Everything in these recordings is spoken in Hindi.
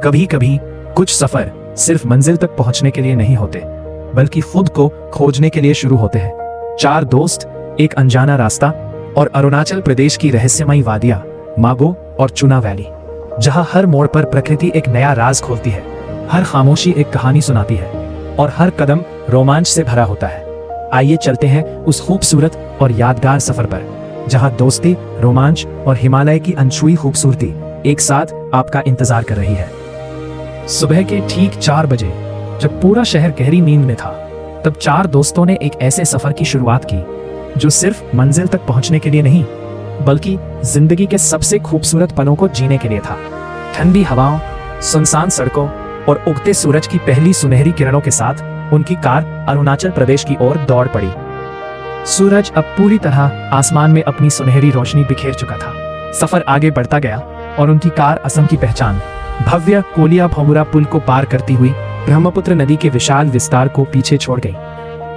कभी कभी कुछ सफर सिर्फ मंजिल तक पहुंचने के लिए नहीं होते, बल्कि खुद को खोजने के लिए शुरू होते हैं। 4 दोस्त, एक अनजाना रास्ता और अरुणाचल प्रदेश की रहस्यमयी वादियां मागो और चुना वैली, जहां हर मोड़ पर प्रकृति एक नया राज खोलती है, हर खामोशी एक कहानी सुनाती है और हर कदम रोमांच से भरा होता है। आइए चलते हैं उस खूबसूरत और यादगार सफर पर, जहां दोस्ती, रोमांच और हिमालय की अनछुई खूबसूरती एक साथ आपका इंतजार कर रही है। सुबह के ठीक 4 बजे, जब पूरा शहर गहरी नींद में था, तब 4 दोस्तों ने एक ऐसे सफर की शुरुआत की जो सिर्फ मंजिल तक पहुंचने के लिए नहीं, बल्कि जिंदगी के सबसे खूबसूरत पलों को जीने के लिए था। ठंडी हवाओं, सुनसान सड़कों और उगते सूरज की पहली सुनहरी किरणों के साथ उनकी कार अरुणाचल प्रदेश की ओर दौड़ पड़ी। सूरज अब पूरी तरह आसमान में अपनी सुनहरी रोशनी बिखेर चुका था। सफर आगे बढ़ता गया और उनकी कार असम की पहचान, भव्य कोलिया भोमुरा पुल को पार करती हुई ब्रह्मपुत्र नदी के विशाल विस्तार को पीछे छोड़ गई।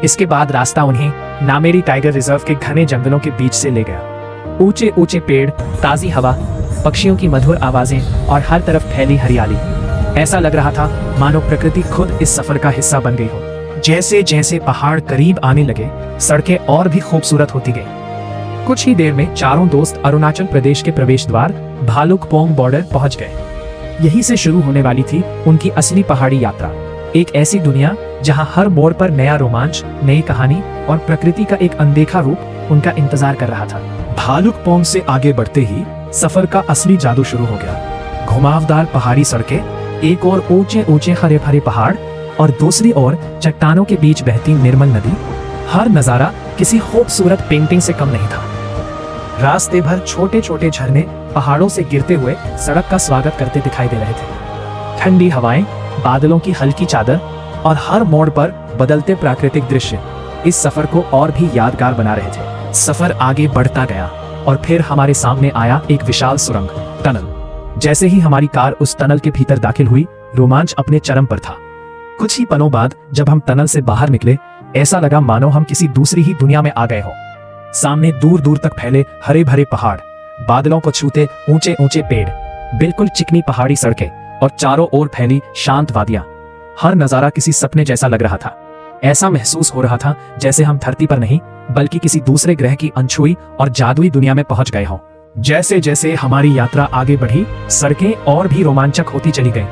इसके बाद रास्ता उन्हें नामेरी टाइगर रिजर्व के घने जंगलों के बीच से ले गया। ऊंचे ऊंचे पेड़, ताजी हवा, पक्षियों की मधुर आवाजें और हर तरफ फैली हरियाली। ऐसा लग रहा था मानो प्रकृति खुद इस सफर का हिस्सा बन गई हो। जैसे जैसे पहाड़ करीब आने लगे, सड़कें और भी खूबसूरत होती गईं। कुछ ही देर में चारों दोस्त अरुणाचल प्रदेश के प्रवेश द्वार भालुकपोंग बॉर्डर पहुंच गए। यहीं से शुरू होने वाली थी उनकी असली पहाड़ी यात्रा, एक ऐसी दुनिया जहां हर मोड़ पर नया रोमांच, नई कहानी और प्रकृति का एक अनदेखा रूप उनका इंतजार कर रहा था। भालुकपोंग से आगे बढ़ते ही सफर का असली जादू शुरू हो गया। घुमावदार पहाड़ी सड़कें, एक और ऊंचे ऊंचे हरे भरे पहाड़ और दूसरी ओर चट्टानों के बीच बहती निर्मल नदी। हर नजारा किसी खूबसूरत पेंटिंग से कम नहीं था। रास्ते भर छोटे छोटे झरने पहाड़ों से गिरते हुए सड़क का स्वागत करते दिखाई दे रहे थे। ठंडी हवाएं, बादलों की हल्की चादर और हर मोड़ पर बदलते प्राकृतिक दृश्य इस सफर को और भी यादगार बना रहे थे। सफर आगे बढ़ता गया और फिर हमारे सामने आया एक विशाल सुरंग, टनल। जैसे ही हमारी कार उस टनल के भीतर दाखिल हुई, रोमांच अपने चरम पर था। कुछ ही पलों बाद जब हम टनल से बाहर निकले, ऐसा लगा मानो हम किसी दूसरी ही दुनिया में आ गए हो। सामने दूर दूर तक फैले हरे भरे पहाड़, बादलों को छूते ऊंचे ऊंचे पेड़, बिल्कुल चिकनी पहाड़ी सड़कें और चारों ओर फैली शांत वादियां। हर नजारा किसी सपने जैसा लग रहा था। ऐसा महसूस हो रहा था जैसे हम धरती पर नहीं, बल्कि किसी दूसरे ग्रह की अनछुई और जादुई दुनिया में पहुंच गए हों। जैसे जैसे हमारी यात्रा आगे बढ़ी, सड़कें और भी रोमांचक होती चली गईं।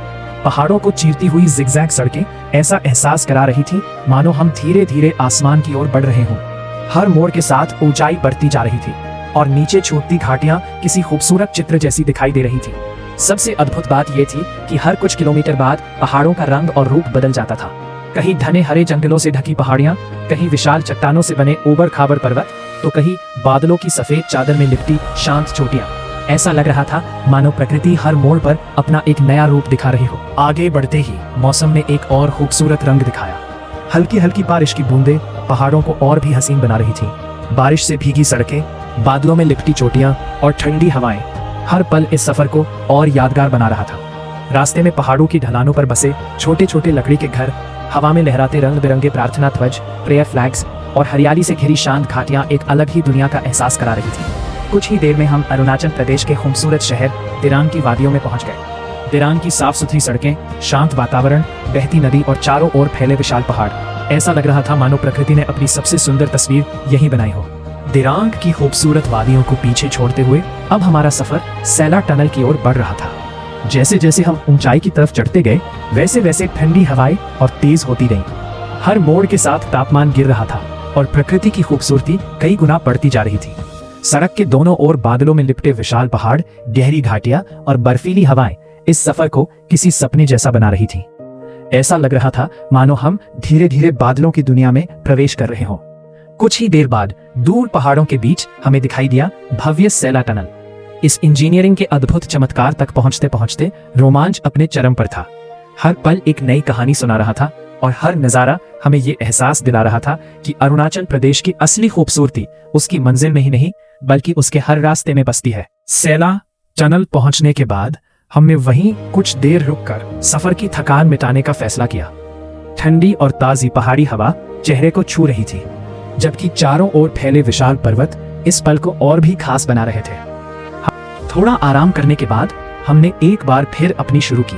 पहाड़ों को चीरती हुई जिगजैग सड़कें ऐसा एहसास करा रही थी मानो हम धीरे धीरे आसमान की ओर बढ़ रहे हों। हर मोड़ के साथ ऊंचाई बढ़ती जा रही थी और नीचे छूटती घाटियां किसी खूबसूरत चित्र जैसी दिखाई दे रही थी। सबसे अद्भुत बात यह थी कि हर कुछ किलोमीटर बाद पहाड़ों का रंग और रूप बदल जाता था। कहीं घने हरे जंगलों से ढकी पहाड़ियां, कहीं विशाल चट्टानों से बने ऊबड़ खाबड़ पर्वत, तो कहीं बादलों की सफेद चादर में लिपटी शांत चोटियां। ऐसा लग रहा था मानो प्रकृति हर मोड़ पर अपना एक नया रूप दिखा रही हो। आगे बढ़ते ही मौसम ने एक और खूबसूरत रंग दिखाया। हल्की हल्की बारिश की बूंदें पहाड़ों को और भी हसीन बना रही थी। बारिश से भीगी सड़कें, बादलों में लिपटी चोटियां और ठंडी हवाएं हर पल इस सफर को और यादगार बना रहा था। रास्ते में पहाड़ों की ढलानों पर बसे छोटे छोटे लकड़ी के घर, हवा में लहराते रंग बिरंगे प्रार्थना ध्वज, प्रेयर फ्लैग्स और हरियाली से घिरी शांत घाटियां एक अलग ही दुनिया का एहसास करा रही थी। कुछ ही देर में हम अरुणाचल प्रदेश के खूबसूरत शहर दिरांग की वादियों में पहुंच गए। दिरांग की साफ सुथरी सड़कें, शांत वातावरण, बहती नदी और चारों ओर फैले विशाल पहाड़, ऐसा लग रहा था मानो प्रकृति ने अपनी सबसे सुंदर तस्वीर यहीं बनाई हो। दिरांग की खूबसूरत वादियों को पीछे छोड़ते हुए अब हमारा सफर सैला टनल की ओर बढ़ रहा था। जैसे जैसे हम ऊंचाई की तरफ चढ़ते गए, वैसे वैसे ठंडी हवाएं और तेज होती गईं। हर मोड़ के साथ तापमान गिर रहा था और प्रकृति की खूबसूरती कई गुना बढ़ती जा रही थी। सड़क के दोनों ओर बादलों में लिपटे विशाल पहाड़, गहरी घाटियां और बर्फीली हवाएं इस सफर को किसी सपने जैसा बना रही थी। ऐसा लग रहा था मानो हम धीरे धीरे बादलों की दुनिया में प्रवेश कर रहे हों। कुछ ही देर बाद दूर पहाड़ों के बीच हमें दिखाई दिया भव्य सैला टनल। इस इंजीनियरिंग के अद्भुत चमत्कार तक पहुंचते पहुंचते रोमांच अपने चरम पर था। हर पल एक नई कहानी सुना रहा था और हर नजारा हमें ये एहसास दिला रहा था कि अरुणाचल प्रदेश की असली खूबसूरती उसकी मंजिल में ही नहीं, बल्कि उसके हर रास्ते में बसती है। सैला टनल पहुंचने के बाद हमने वहीं कुछ देर रुककर सफर की थकान मिटाने का फैसला किया। ठंडी और ताजी पहाड़ी हवा चेहरे को छू रही थी, जबकि चारों ओर फैले विशाल पर्वत इस पल को और भी खास बना रहे थे। थोड़ा आराम करने के बाद हमने एक बार फिर अपनी शुरू की।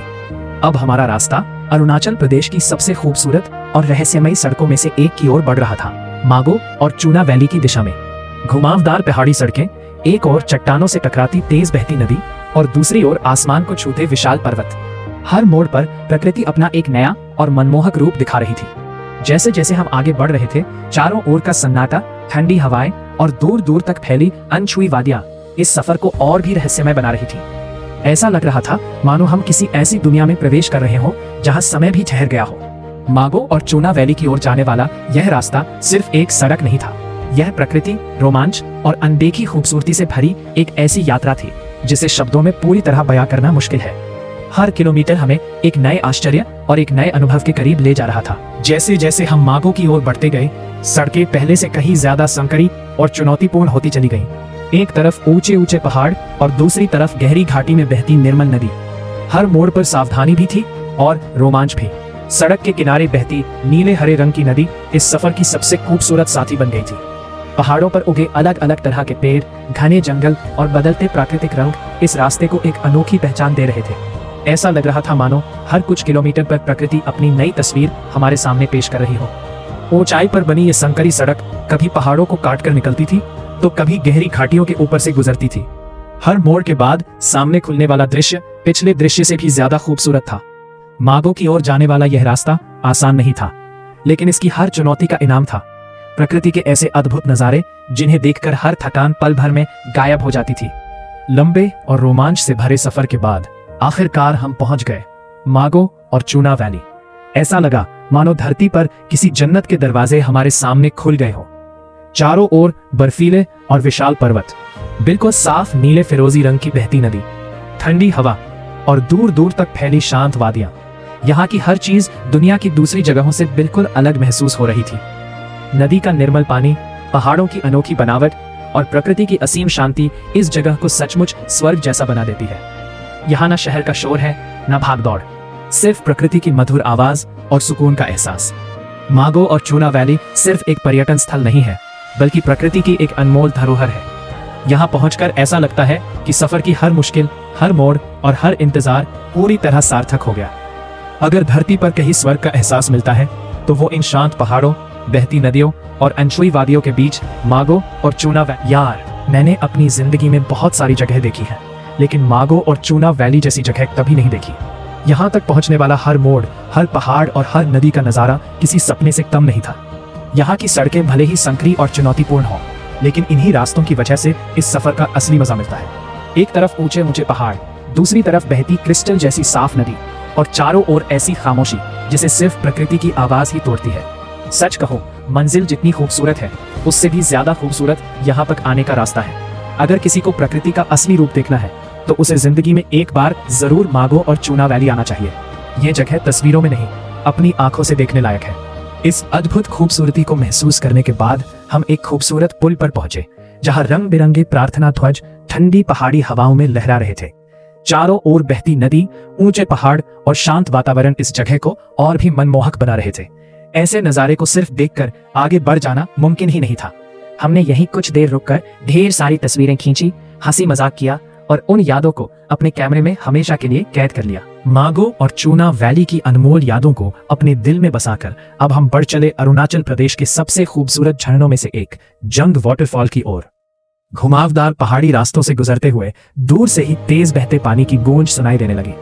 अब हमारा रास्ता अरुणाचल प्रदेश की सबसे खूबसूरत और रहस्यमयी सड़कों में से एक की ओर बढ़ रहा था, मागो और चूना वैली की दिशा में। घुमावदार पहाड़ी सड़कें, एक ओर चट्टानों से टकराती तेज बहती नदी और दूसरी ओर आसमान को छूते विशाल पर्वत। हर मोड़ पर प्रकृति अपना एक नया और मनमोहक रूप दिखा रही थी। जैसे जैसे हम आगे बढ़ रहे थे, चारों ओर का सन्नाटा, ठंडी हवाएं और दूर दूर तक फैली अनछुई वादियां इस सफर को और भी रहस्यमय बना रही थी। ऐसा लग रहा था मानो हम किसी ऐसी दुनिया में प्रवेश कर रहे हो जहां समय भी ठहर गया हो। मागो और चूना वैली की ओर जाने वाला यह रास्ता सिर्फ एक सड़क नहीं था, यह प्रकृति, रोमांच और अनदेखी खूबसूरती से भरी एक ऐसी यात्रा थी जिसे शब्दों में पूरी तरह बयां करना मुश्किल है। हर किलोमीटर हमें एक नए आश्चर्य और एक नए अनुभव के करीब ले जा रहा था। जैसे जैसे हम मागो की ओर बढ़ते गए, सड़कें पहले से कहीं ज्यादा संकरी और चुनौतीपूर्ण होती चली गईं। एक तरफ ऊंचे ऊंचे पहाड़ और दूसरी तरफ गहरी घाटी में बहती निर्मल नदी। हर मोड़ पर सावधानी भी थी और रोमांच भी। सड़क के किनारे बहती नीले हरे रंग की नदी इस सफर की सबसे खूबसूरत साथी बन गई थी। पहाड़ों पर उगे अलग अलग तरह के पेड़, घने जंगल और बदलते प्राकृतिक रंग इस रास्ते को एक अनोखी पहचान दे रहे थे। ऐसा लग रहा था मानो हर कुछ किलोमीटर पर प्रकृति अपनी नई तस्वीर हमारे सामने पेश कर रही हो। ऊंचाई पर बनी ये संकरी सड़क कभी पहाड़ों को काट कर निकलती थी तो कभी गहरी घाटियों के ऊपर से गुजरती थी। हर मोड़ के बाद सामने खुलने वाला दृश्य पिछले दृश्य से भी ज्यादा खूबसूरत था। मागो की ओर जाने वाला यह रास्ता आसान नहीं था, लेकिन इसकी हर चुनौती का इनाम था। प्रकृति के ऐसे अद्भुत नजारे जिन्हें देखकर हर थकान पल भर में गायब हो जाती थी। लंबे और रोमांच से भरे सफर के बाद आखिरकार हम पहुंच गए मागो और चूना वैली। ऐसा लगा मानो धरती पर किसी जन्नत के दरवाजे हमारे सामने खुल गए हो। चारों ओर बर्फीले और विशाल पर्वत, बिल्कुल साफ नीले फिरोजी रंग की बहती नदी, ठंडी हवा और दूर दूर तक फैली शांत वादियां। यहाँ की हर चीज दुनिया की दूसरी जगहों से बिल्कुल अलग महसूस हो रही थी। नदी का निर्मल पानी, पहाड़ों की अनोखी बनावट और प्रकृति की असीम शांति इस जगह को सचमुच स्वर्ग जैसा बना देती है। यहाँ न शहर का शोर है, न भागदौड़, सिर्फ प्रकृति की मधुर आवाज और सुकून का एहसास। मागो और चूना वैली सिर्फ एक पर्यटन स्थल नहीं है, बल्कि प्रकृति की एक अनमोल धरोहर है। यहाँ पहुंचकर ऐसा लगता है कि सफर की हर मुश्किल, हर मोड़ और हर इंतजार पूरी तरह सार्थक हो गया। अगर धरती पर कहीं स्वर्ग का एहसास मिलता है तो वो इन शांत पहाड़ों, बहती नदियों और अनछुई वादियों के बीच मागो और चूना वैली। यार, मैंने अपनी जिंदगी में बहुत सारी जगह देखी है, लेकिन मागो और चूना वैली जैसी जगह कभी नहीं देखी। यहाँ तक पहुंचने वाला हर मोड़, हर पहाड़ और हर नदी का नजारा किसी सपने से कम नहीं था। यहाँ की सड़कें भले ही संकरी और चुनौतीपूर्ण हों, लेकिन इन्हीं रास्तों की वजह से इस सफर का असली मजा मिलता है। एक तरफ ऊंचे ऊंचे पहाड़, दूसरी तरफ बहती क्रिस्टल जैसी साफ नदी और चारों ओर ऐसी खामोशी जिसे सिर्फ प्रकृति की आवाज ही तोड़ती है। सच कहो, मंजिल जितनी खूबसूरत है, उससे भी ज्यादा खूबसूरत यहाँ तक आने का रास्ता है। अगर किसी को प्रकृति का असली रूप देखना है तो उसे जिंदगी में एक बार जरूर मागो और चूना वैली आना चाहिए। यह जगह तस्वीरों में नहीं, अपनी आंखों से देखने लायक है। इस अद्भुत खूबसूरती को महसूस करने के बाद हम एक खूबसूरत पुल पर पहुंचे, जहां रंग बिरंगे प्रार्थना ध्वज ठंडी पहाड़ी हवाओं में लहरा रहे थे। चारों ओर बहती नदी, ऊंचे पहाड़ और शांत वातावरण इस जगह को और भी मनमोहक बना रहे थे। ऐसे नजारे को सिर्फ देखकर आगे बढ़ जाना मुमकिन ही नहीं था। हमने यहीं कुछ देर रुककर ढेर सारी तस्वीरें खींची, हंसी मजाक किया और उन यादों को अपने कैमरे में हमेशा के लिए कैद कर लिया। मागो और चूना वैली की अनमोल यादों को अपने दिल में बसाकर अब हम बढ़ चले अरुणाचल प्रदेश के सबसे खूबसूरत झरनों में से एक जंग वाटरफॉल की ओर। घुमावदार पहाड़ी रास्तों से गुजरते हुए दूर से ही तेज बहते पानी की गूंज सुनाई देने लगी।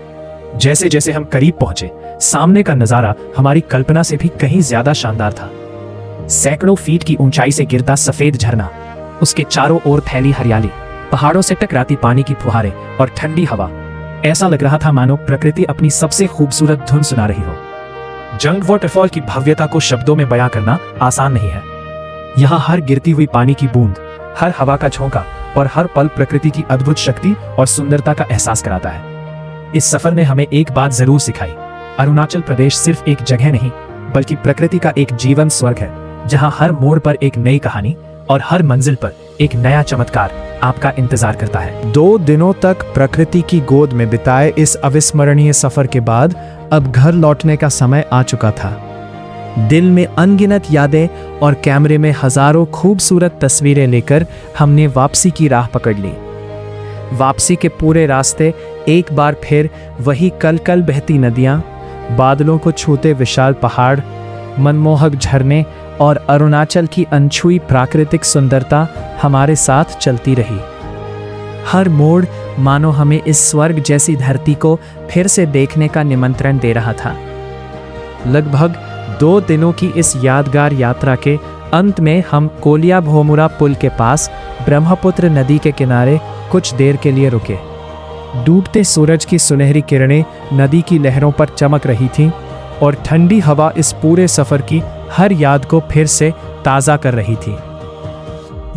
जैसे जैसे हम करीब पहुंचे, सामने का नजारा हमारी कल्पना से भी कहीं ज्यादा शानदार था। सैकड़ों फीट की ऊंचाई से गिरता सफेद झरना, उसके चारों ओर फैली हरियाली, पहाड़ों से टकराती पानी की फुहारें और ठंडी हवा, ऐसा लग रहा था मानो प्रकृति अपनी सबसे खूबसूरत धुन सुना रही हो। जंग वाटरफॉल की भव्यता को शब्दों में बयां करना आसान नहीं है। यहाँ हर गिरती हुई पानी की बूंद, हर हवा का झोंका और हर पल प्रकृति की अद्भुत शक्ति और सुंदरता का एहसास कराता है। इस सफर ने हमें एक बात जरूर सिखाई, अरुणाचल प्रदेश सिर्फ एक जगह नहीं, बल्कि प्रकृति का एक जीवन स्वर्ग है, जहाँ हर मोड़ पर एक नई कहानी और हर मंजिल पर एक नया चमत्कार आपका इंतजार करता है। 2 दिनों तक प्रकृति की गोद में बिताए इस अविस्मरणीय सफर के बाद अब घर लौटने का समय आ चुका था। दिल में अनगिनत यादें और कैमरे में हजारों खूबसूरत तस्वीरें लेकर हमने वापसी की राह पकड़ ली। वापसी के पूरे रास्ते एक बार फिर वही कल कल बहती नदियाँ, बादलों को छूते विशाल पहाड़, मनमोहक झरने और अरुणाचल की अनछुई प्राकृतिक सुंदरता हमारे साथ चलती रही। हर मोड़ मानो हमें इस स्वर्ग जैसी धरती को फिर से देखने का निमंत्रण दे रहा था। लगभग 2 दिनों की इस यादगार यात्रा के अंत में हम कोलिया भोमुरा पुल के पास ब्रह्मपुत्र नदी के किनारे कुछ देर के लिए रुके। डूबते सूरज की सुनहरी किरणें नदी की लहरों पर चमक रही थीं और ठंडी हवा इस पूरे सफर की हर याद को फिर से ताज़ा कर रही थी।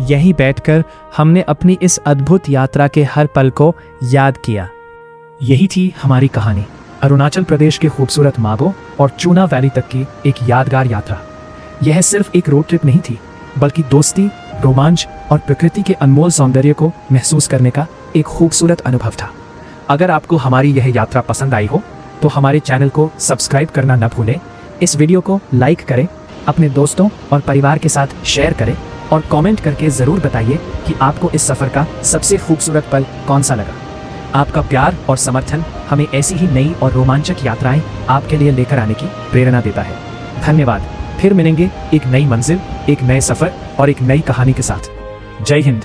यहीं बैठकर हमने अपनी इस अद्भुत यात्रा के हर पल को याद किया। यही थी हमारी कहानी, अरुणाचल प्रदेश के खूबसूरत माबो और चूना वैली तक की एक यादगार यात्रा। यह सिर्फ एक रोड ट्रिप नहीं थी, बल्कि दोस्ती, रोमांच और प्रकृति के अनमोल सौंदर्य को महसूस करने का एक खूबसूरत अनुभव था। अगर आपको हमारी यह यात्रा पसंद आई हो तो हमारे चैनल को सब्सक्राइब करना न भूलें, इस वीडियो को लाइक करें, अपने दोस्तों और परिवार के साथ शेयर करें और कमेंट करके ज़रूर बताइए कि आपको इस सफ़र का सबसे खूबसूरत पल कौन सा लगा। आपका प्यार और समर्थन हमें ऐसी ही नई और रोमांचक यात्राएं आपके लिए लेकर आने की प्रेरणा देता है। धन्यवाद। फिर मिलेंगे एक नई मंजिल, एक नए सफ़र और एक नई कहानी के साथ। जय हिंद।